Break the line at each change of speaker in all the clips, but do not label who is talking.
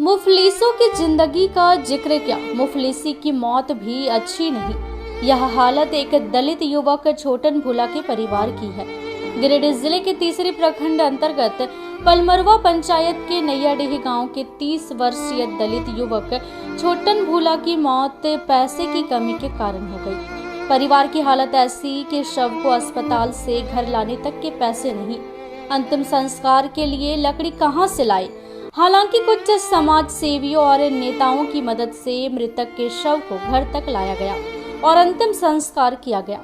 मुफलिसों की जिंदगी का जिक्र क्या, मुफलिसी की मौत भी अच्छी नहीं। यह हालत एक दलित युवक छोटन भूला के परिवार की है। गिरिडीह जिले के तीसरी प्रखंड अंतर्गत पलमरवा पंचायत के नैयाडीह गांव के 30 वर्षीय दलित युवक छोटन भूला की मौत पैसे की कमी के कारण हो गई। परिवार की हालत ऐसी कि शव को अस्पताल से घर लाने तक के पैसे नहीं, अंतिम संस्कार के लिए लकड़ी कहां से लाए। हालांकि कुछ समाज सेवियों और नेताओं की मदद से मृतक के शव को घर तक लाया गया और अंतिम संस्कार किया गया।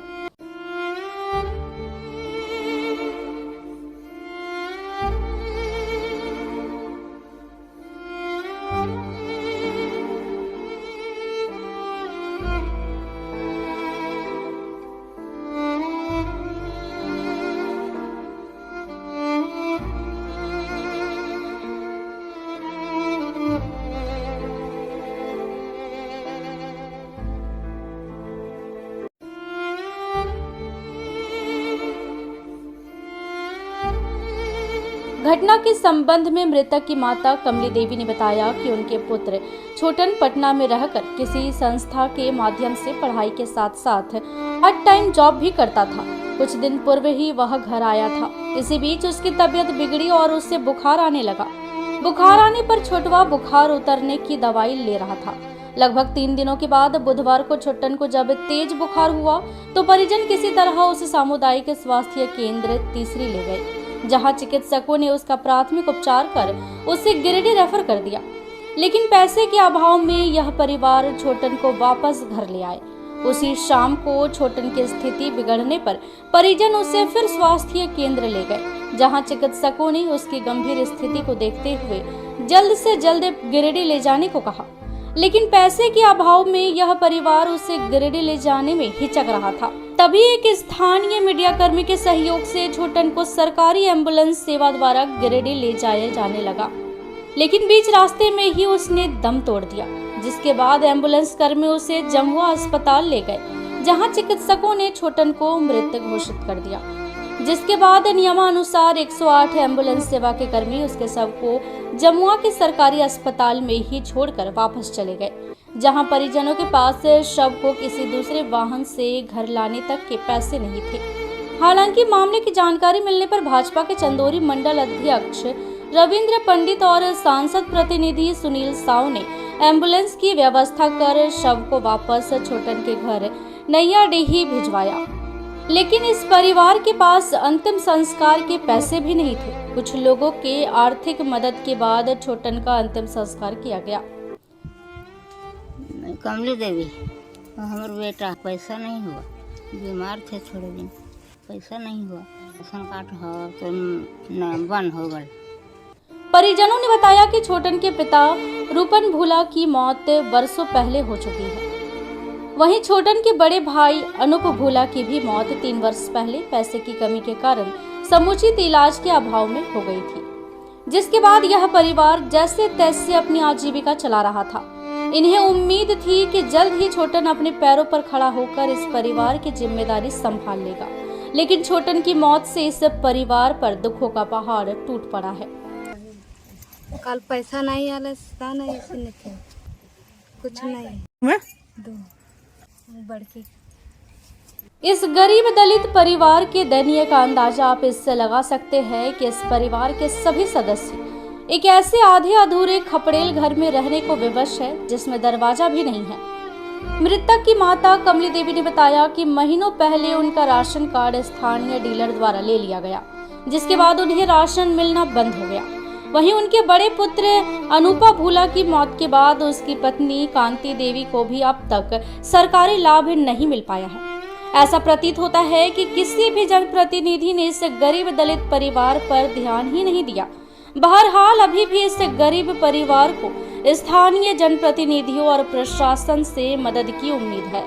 घटना के संबंध में मृतक की माता कमली देवी ने बताया कि उनके पुत्र छोटन पटना में रहकर किसी संस्था के माध्यम से पढ़ाई के साथ साथ पार्ट टाइम जॉब भी करता था। कुछ दिन पूर्व ही वह घर आया था। इसी बीच उसकी तबीयत बिगड़ी और उसे बुखार आने लगा। बुखार आने पर छोटवा बुखार उतरने की दवाई ले रहा था। लगभग 3 दिनों के बाद बुधवार को छोटन को जब तेज बुखार हुआ तो परिजन किसी तरह उसे सामुदायिक स्वास्थ्य केंद्र तीसरी ले गए, जहां चिकित्सकों ने उसका प्राथमिक उपचार कर उसे गिरिडीह रेफर कर दिया। लेकिन पैसे के अभाव में यह परिवार छोटन को वापस घर ले आए। उसी शाम को छोटन की स्थिति बिगड़ने पर परिजन उसे फिर स्वास्थ्य केंद्र ले गए, जहां चिकित्सकों ने उसकी गंभीर स्थिति को देखते हुए जल्द से जल्द गिरिडीह ले जाने को कहा। लेकिन पैसे के अभाव में यह परिवार उसे गिरिडीह ले जाने में हिचक रहा था। तभी एक स्थानीय मीडिया कर्मी के सहयोग से छोटन को सरकारी एम्बुलेंस सेवा द्वारा गिरिडीह ले जाया जाने लगा। लेकिन बीच रास्ते में ही उसने दम तोड़ दिया, जिसके बाद एम्बुलेंस कर्मी उसे जमुआ अस्पताल ले गए, जहां चिकित्सकों ने छोटन को मृत घोषित कर दिया। जिसके बाद नियमानुसार 108 एम्बुलेंस सेवा के कर्मी उसके शव को जमुआ के सरकारी अस्पताल में ही छोड़कर वापस चले गए, जहां परिजनों के पास शव को किसी दूसरे वाहन से घर लाने तक के पैसे नहीं थे। हालांकि मामले की जानकारी मिलने पर भाजपा के चंदौरी मंडल अध्यक्ष रविंद्र पंडित और सांसद प्रतिनिधि सुनील साव ने एम्बुलेंस की व्यवस्था कर शव को वापस छोटन के घर नैयाडीह भिजवाया। लेकिन इस परिवार के पास अंतिम संस्कार के पैसे भी नहीं थे। कुछ लोगों के आर्थिक मदद के बाद छोटन का अंतिम संस्कार किया गया।
कमली देवी, हमारे बेटा पैसा नहीं हुआ, बीमार थे थोड़े दिन, पैसा नहीं हुआ, राशन कार्ड हो तो बंद हो गए।
परिजनों ने बताया कि छोटन के पिता रूपन भूला की मौत वर्षों पहले हो चुकी है। वहीं छोटन के बड़े भाई अनूप भूला की भी मौत 3 वर्ष पहले पैसे की कमी के कारण समुचित इलाज के अभाव में हो गई थी, जिसके बाद यह परिवार जैसे तैसे अपनी आजीविका चला रहा था। इन्हें उम्मीद थी कि जल्द ही छोटन अपने पैरों पर खड़ा होकर इस परिवार की जिम्मेदारी संभाल लेगा। लेकिन छोटन की मौत से इस परिवार पर दुखों का पहाड़ टूट पड़ा है।
कल पैसा नहीं आला, कुछ नहीं बड़की।
इस गरीब दलित परिवार के दयनीय का अंदाजा आप इससे लगा सकते हैं कि इस परिवार के सभी सदस्य एक ऐसे आधे अधूरे खपड़ेल घर में रहने को विवश है, जिसमें दरवाजा भी नहीं है। मृतक की माता कमली देवी ने बताया कि महीनों पहले उनका राशन कार्ड स्थानीय डीलर द्वारा ले लिया गया, जिसके बाद उन्हें राशन मिलना बंद हो गया। वहीं उनके बड़े पुत्र अनूपा भूला की मौत के बाद उसकी पत्नी कांति देवी को भी अब तक सरकारी लाभ नहीं मिल पाया है। ऐसा प्रतीत होता है कि किसी भी जनप्रतिनिधि ने इस गरीब दलित परिवार पर ध्यान ही नहीं दिया। बहरहाल अभी भी इस गरीब परिवार को स्थानीय जनप्रतिनिधियों और प्रशासन से मदद की उम्मीद है।